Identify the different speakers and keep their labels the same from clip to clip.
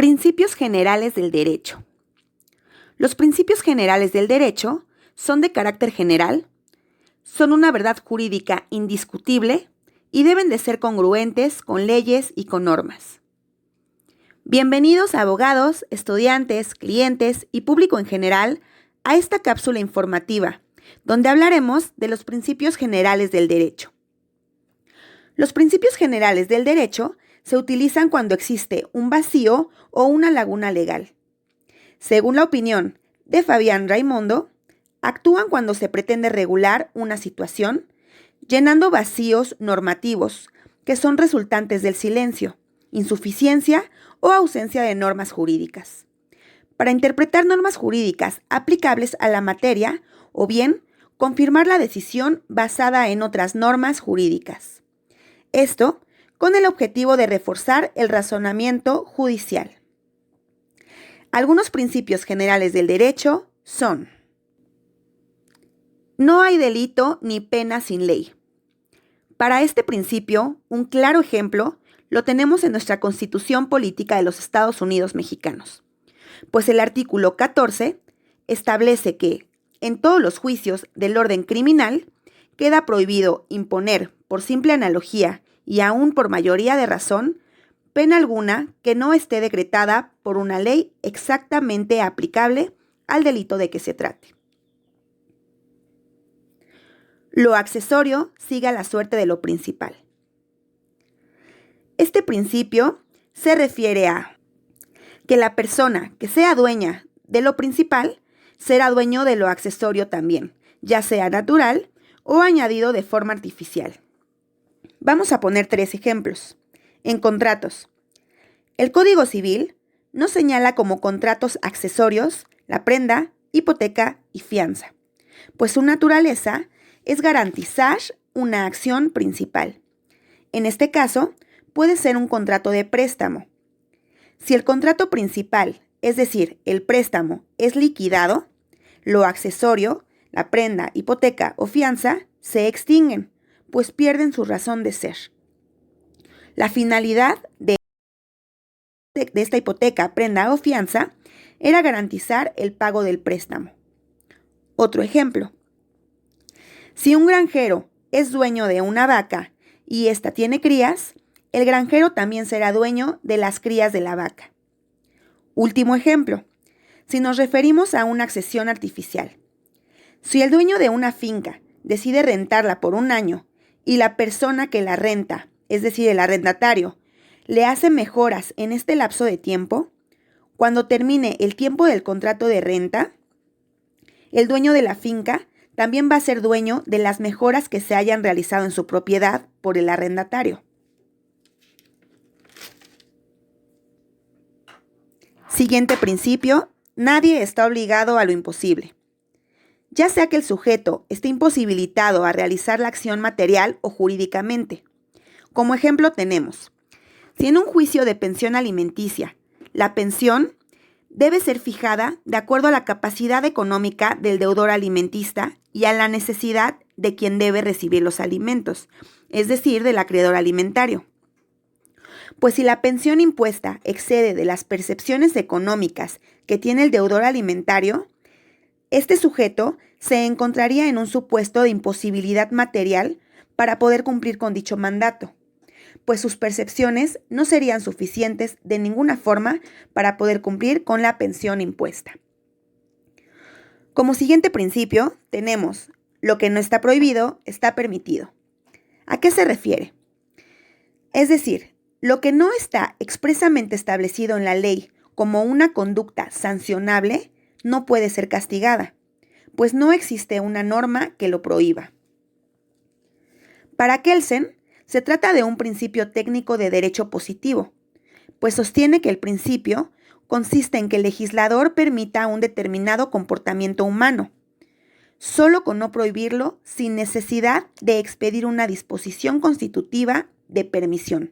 Speaker 1: Principios generales del derecho. Los principios generales del derecho son de carácter general, son una verdad jurídica indiscutible y deben de ser congruentes con leyes y con normas. Bienvenidos abogados, estudiantes, clientes y público en general a esta cápsula informativa, donde hablaremos de los principios generales del derecho. Los principios generales del derecho se utilizan cuando existe un vacío o una laguna legal. Según la opinión de Fabián Raimondo, actúan cuando se pretende regular una situación, llenando vacíos normativos que son resultantes del silencio, insuficiencia o ausencia de normas jurídicas. Para interpretar normas jurídicas aplicables a la materia o bien confirmar la decisión basada en otras normas jurídicas. Esto con el objetivo de reforzar el razonamiento judicial. Algunos principios generales del derecho son: no hay delito ni pena sin ley. Para este principio, un claro ejemplo lo tenemos en nuestra Constitución Política de los Estados Unidos Mexicanos, pues el artículo 14 establece que, en todos los juicios del orden criminal, queda prohibido imponer, por simple analogía y aún por mayoría de razón, pena alguna que no esté decretada por una ley exactamente aplicable al delito de que se trate. Lo accesorio sigue a la suerte de lo principal. Este principio se refiere a que la persona que sea dueña de lo principal será dueño de lo accesorio también, ya sea natural o añadido de forma artificial. Vamos a poner 3 ejemplos. En contratos, el Código Civil nos señala como contratos accesorios la prenda, hipoteca y fianza, pues su naturaleza es garantizar una acción principal. En este caso, puede ser un contrato de préstamo. Si el contrato principal, es decir, el préstamo, es liquidado, lo accesorio, la prenda, hipoteca o fianza, se extinguen, pues pierden su razón de ser. La finalidad de esta hipoteca, prenda o fianza era garantizar el pago del préstamo. Otro ejemplo. Si un granjero es dueño de una vaca y ésta tiene crías, el granjero también será dueño de las crías de la vaca. Último ejemplo. Si nos referimos a una accesión artificial. Si el dueño de una finca decide rentarla por un año y la persona que la renta, es decir, el arrendatario, le hace mejoras en este lapso de tiempo, cuando termine el tiempo del contrato de renta, el dueño de la finca también va a ser dueño de las mejoras que se hayan realizado en su propiedad por el arrendatario. Siguiente principio: nadie está obligado a lo imposible. Ya sea que el sujeto esté imposibilitado a realizar la acción material o jurídicamente. Como ejemplo tenemos, si en un juicio de pensión alimenticia, la pensión debe ser fijada de acuerdo a la capacidad económica del deudor alimentista y a la necesidad de quien debe recibir los alimentos, es decir, del acreedor alimentario. Pues si la pensión impuesta excede de las percepciones económicas que tiene el deudor alimentario, este sujeto se encontraría en un supuesto de imposibilidad material para poder cumplir con dicho mandato, pues sus percepciones no serían suficientes de ninguna forma para poder cumplir con la pensión impuesta. Como siguiente principio, tenemos: lo que no está prohibido está permitido. ¿A qué se refiere? Es decir, lo que no está expresamente establecido en la ley como una conducta sancionable no puede ser castigada, pues no existe una norma que lo prohíba. Para Kelsen, se trata de un principio técnico de derecho positivo, pues sostiene que el principio consiste en que el legislador permita un determinado comportamiento humano, solo con no prohibirlo sin necesidad de expedir una disposición constitutiva de permisión,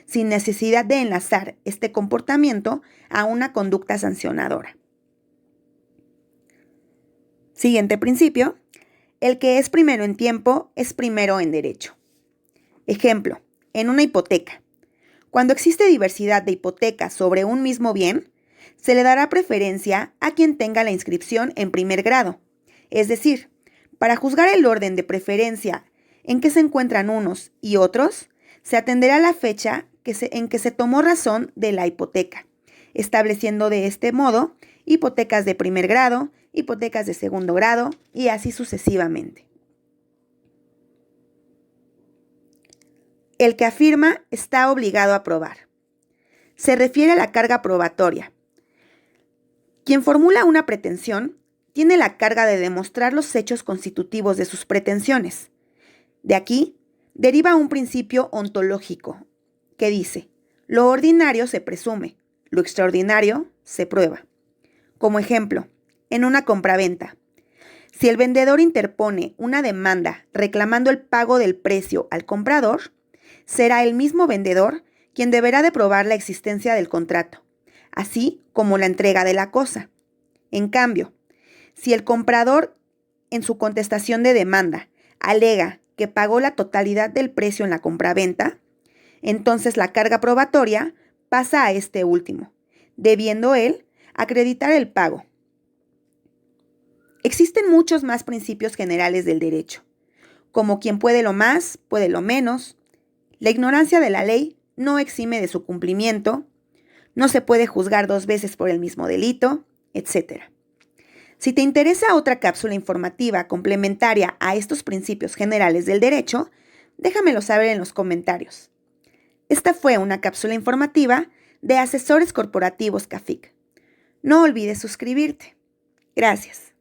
Speaker 1: sin necesidad de enlazar este comportamiento a una conducta sancionadora. Siguiente principio: el que es primero en tiempo es primero en derecho. Ejemplo, en una hipoteca. Cuando existe diversidad de hipotecas sobre un mismo bien, se le dará preferencia a quien tenga la inscripción en primer grado. Es decir, para juzgar el orden de preferencia en que se encuentran unos y otros, se atenderá a la fecha en que se tomó razón de la hipoteca, estableciendo de este modo hipotecas de primer grado, hipotecas de segundo grado y así sucesivamente. El que afirma está obligado a probar. Se refiere a la carga probatoria. Quien formula una pretensión tiene la carga de demostrar los hechos constitutivos de sus pretensiones. De aquí deriva un principio ontológico que dice: lo ordinario se presume, lo extraordinario se prueba. Como ejemplo, en una compraventa, si el vendedor interpone una demanda reclamando el pago del precio al comprador, será el mismo vendedor quien deberá de probar la existencia del contrato, así como la entrega de la cosa. En cambio, si el comprador, en su contestación de demanda, alega que pagó la totalidad del precio en la compraventa, entonces la carga probatoria pasa a este último, debiendo él acreditar el pago. Existen muchos más principios generales del derecho, como quien puede lo más, puede lo menos, la ignorancia de la ley no exime de su cumplimiento, no se puede juzgar dos veces por el mismo delito, etc. Si te interesa otra cápsula informativa complementaria a estos principios generales del derecho, déjamelo saber en los comentarios. Esta fue una cápsula informativa de Asesores Corporativos CAFIC. No olvides suscribirte. Gracias.